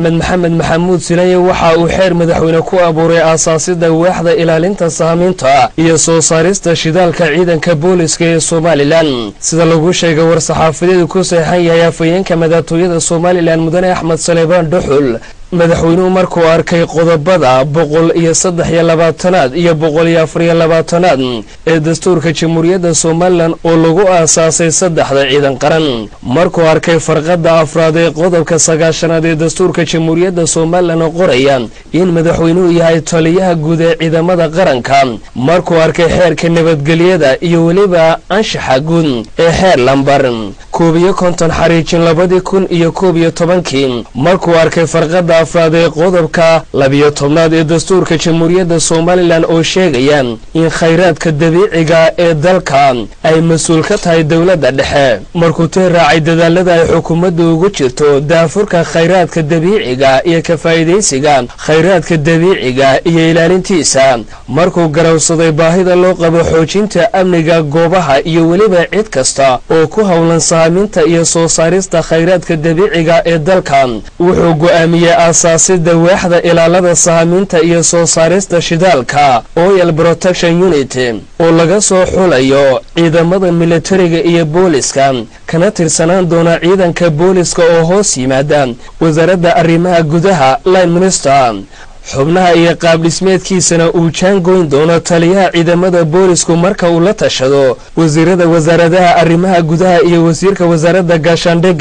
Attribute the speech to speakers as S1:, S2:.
S1: axmed maxamed maxamuud silanye waxa uu xeer madaxweyne ku abuuray aasaasida waaxda ilaalinta saamaynta iyo soo saarista shidaalka ciidanka booliska ee Somaliland sida lagu sheegay war saxaafadeed ku saxan yahay afayeenka madaxtooyada Somaliland mudane Axmed Salebaan Dhuxul madaxweynuhu markuu arkay qodobada 123 iyo 124 ee dastuurka Jamhuuriyadda Somaliland oo lagu aasaasay saddexda ciidan qaran markuu arkay farqada afraad ee qodobka 9 ee dastuurka Jamhuuriyadda Somaliland oo qoraya in madaxweynuhu yahay taliyaha guud ee ciidamada qaranka markuu arkay xeerka nabadgelyada iyo waliba anshaxa guud ee xeer lambar 51 xariijin 2011 markuu arkay farqada afraad ee qodobka 12 ee dastuurka Jamhuuriyadda Somaliland oo sheegaya in khayraadka dabiiciga ee dalka ay mas'uul ka tahay dawladda dhexe markuu raacay dadaalada ay xukuumaddu ugu jirto daafurka khayraadka dabiiciga iyo ka faa'iideysiga khayraadka dabiiciga iyo ilaalintiisa markuu garawsaday baahida loo qabo xoojinta amniga goobaha iyo waliba cid kasta oo ku hawlan saaminta iyo soo saarista khayraadka dabiiciga ee dalka wuxuu go'aamiyay asaasida waaxda ilaalada saaminta iyo soo saarista shidaalka Oil Protection Unit oo laga soo xulayo ciidamada militariga iyo booliska kana tirsanaan doona ciidanka booliska oo hoos yimaada wasaaradda arrimaha gudaha line minister xubnaha iyo qaab dhismeedkiisana uu jaangoyn doono taliyaha ciidamada boolisku marka uu la tashado wasiirada wasaaradaha arrimaha gudaha iyo wasiirka wasaaradda gaashaandhigga